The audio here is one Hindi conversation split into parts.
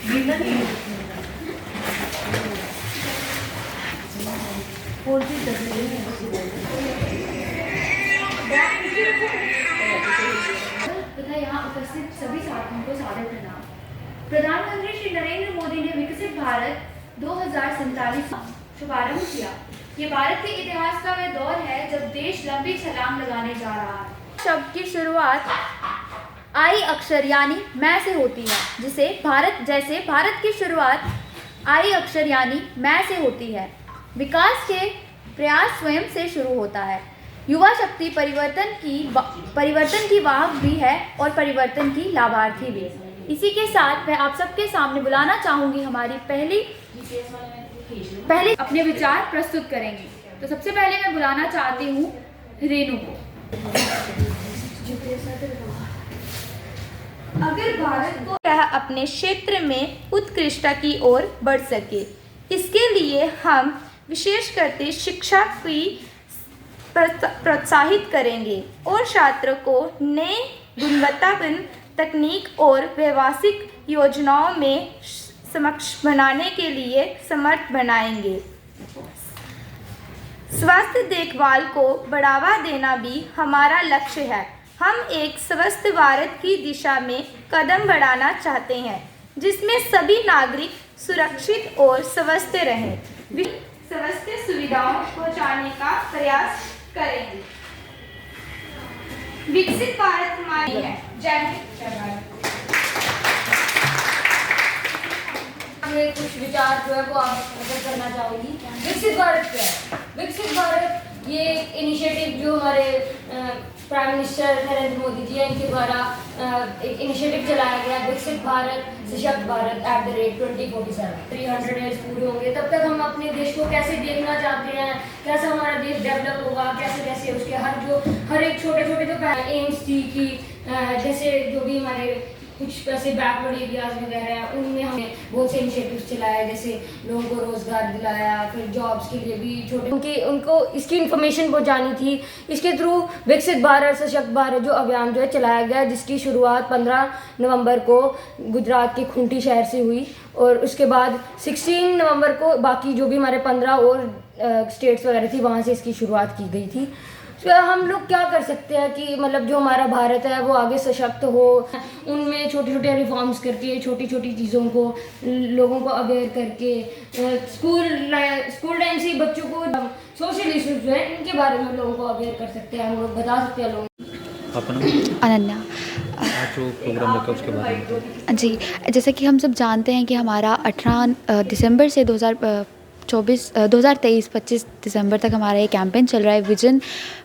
तथा यहाँ उपस्थित सभी साथियों को सादर प्रणाम। प्रधानमंत्री श्री नरेंद्र मोदी ने विकसित भारत 2047 का शुभारंभ किया। ये भारत के इतिहास का वह दौर है जब देश लंबी छलांग लगाने जा रहा है। शब्द की शुरुआत आई अक्षर यानी मैं से होती है, जिसे भारत की शुरुआत आई अक्षर यानी मैं से होती है। विकास के प्रयास स्वयं से शुरू होता है। युवा शक्ति परिवर्तन की वाहक भी है और परिवर्तन की लाभार्थी भी। इसी के साथ मैं आप सबके सामने बुलाना चाहूँगी हमारी पहले अपने विचार प्रस्तुत करेंगे। तो सबसे पहले मैं बुलाना चाहती हूँ रेनू को। अगर भारत को यह अपने क्षेत्र में उत्कृष्टता की ओर बढ़ सके, इसके लिए हम विशेष करके शिक्षा की प्रोत्साहित करेंगे और छात्रों को नए गुणवत्तापूर्ण तकनीक और व्यावसायिक योजनाओं में सक्षम बनाने के लिए समर्थ बनाएंगे। स्वास्थ्य देखभाल को बढ़ावा देना भी हमारा लक्ष्य है। हम एक स्वस्थ भारत की दिशा में कदम बढ़ाना चाहते हैं, जिसमें सभी नागरिक सुरक्षित और स्वस्थ रहें। स्वास्थ्य सुविधाओं पहुंचाने का प्रयास करेंगे। विकसित भारत हमारी है। जय हिंद। कुछ विचार जो है वो आप करना चाहूँगी। विकसित भारत क्या है? विकसित भारत ये इनिशिएटिव जो हमारे प्राइम मिनिस्टर नरेंद्र मोदी जी हैं, इनके द्वारा एक इनिशिएटिव चलाया गया, विकसित भारत सशक्त भारत @2047। 300 डेज पूरे होंगे तब तक हम अपने देश को कैसे देखना चाहते हैं, कैसे हमारा देश डेवलप होगा, कैसे कैसे उसके हर एक छोटे छोटे जो एम्स थी कि जैसे जो भी हमारे कुछ ऐसे बैकवर्ड एरियाज वगैरह हैं, उनमें हमने बहुत से इनिशिएटिव्स चलाए, जैसे लोगों को रोजगार दिलाया, फिर जॉब्स के लिए भी छोटे उनको इसकी इन्फॉर्मेशन पहुंचानी थी। इसके थ्रू विकसित भारत सशक्त भारत जो अभियान जो है चलाया गया, जिसकी शुरुआत 15 नवंबर को गुजरात के खूंटी शहर से हुई और उसके बाद 16 नवंबर को बाकी जो भी हमारे 15 और स्टेट्स वगैरह थी वहाँ से इसकी शुरुआत की गई थी। तो हम लोग क्या कर सकते हैं कि मतलब जो हमारा भारत है वो आगे सशक्त हो, उनमें छोटे छोटे रिफॉर्म्स करके छोटी छोटी चीज़ों को लोगों को अवेयर करके स्कूल टाइम से ही बच्चों को सोशल इश्यूज जो है इनके बारे में लोगों को अवेयर कर सकते हैं, हम लोग बता सकते हैं लोगों। अपना अनन्या। आज जो प्रोग्राम रखा उसके बारे में जी, जैसे कि हम सब जानते हैं कि हमारा 18 दिसंबर से 2023-25 दिसंबर तक हमारा ये कैंपेन चल रहा है, विजन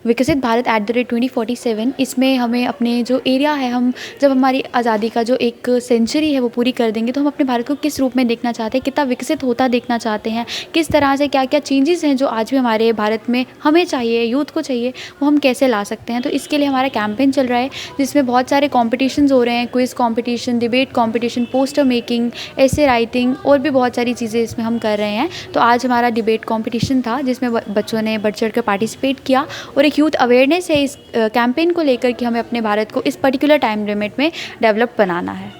विकसित भारत @2047। इसमें हमें अपने जो एरिया है, हम जब हमारी आज़ादी का जो एक सेंचुरी है वो पूरी कर देंगे तो हम अपने भारत को किस रूप में देखना चाहते हैं, कितना विकसित होता देखना चाहते हैं, किस तरह से क्या क्या चेंजेस हैं जो आज भी हमारे भारत में हमें चाहिए, यूथ को चाहिए, वो हम कैसे ला सकते हैं। तो इसके लिए हमारा कैंपेन चल रहा है, जिसमें बहुत सारे कॉम्पिटिशन्स हो रहे हैं, quiz competition, debate competition, poster making, ऐसे राइटिंग और भी बहुत सारी चीज़ें इसमें हम कर रहे हैं। तो आज हमारा डिबेट कंपटीशन था जिसमें बच्चों ने बढ़ चढ़ कर पार्टिसिपेट किया और एक यूथ अवेयरनेस है इस कैंपेन को लेकर कि हमें अपने भारत को इस पर्टिकुलर टाइम लिमिट में डेवलप बनाना है।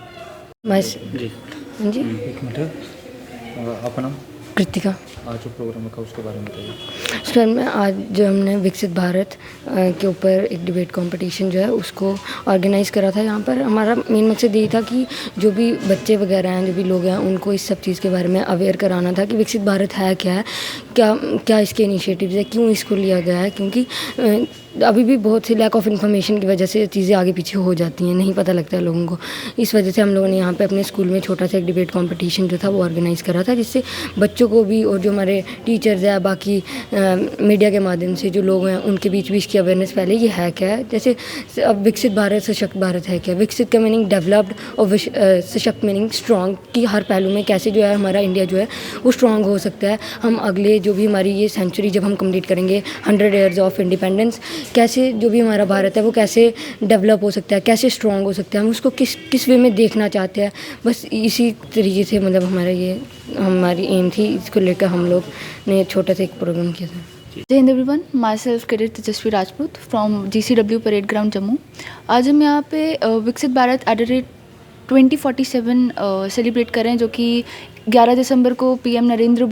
बस जी जी। एक मिनट, अपना कृतिका। आज जो प्रोग्राम रखा उसके बारे में बताइए। सर में आज जो हमने विकसित भारत के ऊपर एक डिबेट कंपटीशन जो है उसको ऑर्गेनाइज़ करा था। यहाँ पर हमारा मेन मकसद यही था कि जो भी बच्चे वगैरह हैं, जो भी लोग हैं, उनको इस सब चीज़ के बारे में अवेयर कराना था कि विकसित भारत है क्या है, क्या इसके इनिशिएटिव्स है, क्यों इसको लिया गया है। क्योंकि अभी भी बहुत सी लैक ऑफ इन्फॉर्मेशन की वजह से चीज़ें आगे पीछे हो जाती हैं, नहीं पता लगता है लोगों को। इस वजह से हम लोगों ने यहाँ पे अपने स्कूल में छोटा सा एक डिबेट कंपटीशन जो था वो ऑर्गेनाइज़ करा था, जिससे बच्चों को भी और जो हमारे टीचर्स हैं, बाकी मीडिया के माध्यम से जो लोग हैं, उनके बीच भी इसकी अवेयरनेस फैले ये है क्या है। जैसे अब विकसित भारत सशक्त भारत है क्या, विकसित का मीनिंग डेवलप्ड और सशक्त मीनिंग स्ट्रॉन्ग, कि हर पहलू में कैसे जो है हमारा इंडिया जो है वो स्ट्रॉन्ग हो सकता है। हम अगले जो भी हमारी ये सेंचुरी जब हम कंप्लीट करेंगे, 100 ईयर्स ऑफ इंडिपेंडेंस, कैसे जो भी हमारा भारत है वो कैसे डेवलप हो सकता है, कैसे स्ट्रॉन्ग हो सकता है, हम उसको किस वे में देखना चाहते हैं। बस इसी तरीके से मतलब हमारी एम थी, इसको लेकर हम लोग ने छोटा सा एक प्रोग्राम किया था। जय Hind everyone, my self cadet Tejashwi Rajput from GCW parade ground Jammu. आज हम यहाँ पे विकसित भारत 2047 सेलिब्रेट कर रहे हैं, जो कि 11 दिसंबर को पीएम नरेंद्र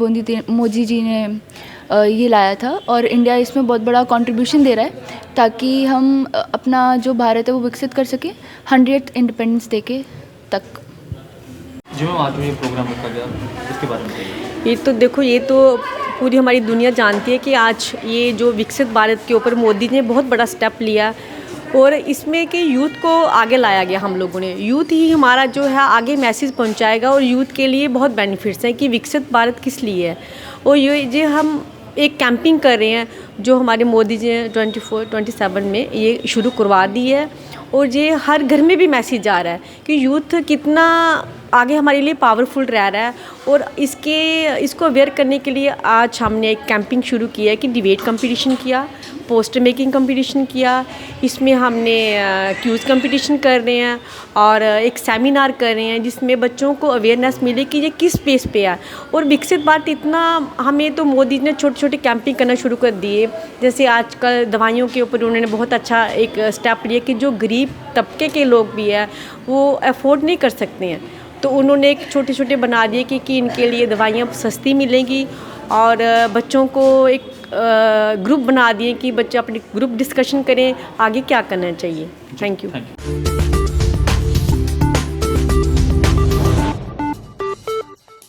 मोदी जी ने ये लाया था, और इंडिया इसमें बहुत बड़ा कंट्रीब्यूशन दे रहा है ताकि हम अपना जो भारत है वो विकसित कर सकें 100th इंडिपेंडेंस डे के तक। जो मैम आज जो ये प्रोग्राम रखा गया इसके बारे में बताइए। ये तो देखो, ये तो पूरी हमारी दुनिया जानती है कि आज ये जो विकसित भारत के ऊपर मोदी ने बहुत बड़ा स्टेप लिया, और इसमें कि यूथ को आगे लाया गया। हम लोगों ने यूथ ही हमारा जो है आगे मैसेज पहुंचाएगा, और यूथ के लिए बहुत बेनिफिट्स हैं कि विकसित भारत किस लिए है। और ये हम एक कैंपिंग कर रहे हैं जो हमारे मोदी जी ने 24-27 में ये शुरू करवा दी है, और ये हर घर में भी मैसेज आ रहा है कि यूथ कितना आगे हमारे लिए पावरफुल रह रहा है। और इसको अवेयर करने के लिए आज हमने एक कैंपिंग शुरू किया है कि डिबेट कंपटीशन किया, पोस्टर मेकिंग कंपटीशन किया, इसमें हमने क्यूज़ कंपटीशन कर रहे हैं, और एक सेमिनार कर रहे हैं जिसमें बच्चों को अवेयरनेस मिले कि ये किस पेस पे है। और विकसित भारत इतना हमें तो मोदी ने छोटे छोटे कैंपिंग करना शुरू कर दिए, जैसे आजकल दवाइयों के ऊपर उन्होंने बहुत अच्छा एक स्टेप लिया कि जो गरीब तबके के लोग भी हैं वो अफोर्ड नहीं कर सकते हैं, तो उन्होंने एक छोटे छोटे बना दिए कि इनके लिए दवाइयाँ सस्ती मिलेंगी। और बच्चों को एक ग्रुप बना दिए कि बच्चे अपनी ग्रुप डिस्कशन करें आगे क्या करना चाहिए। Thank you.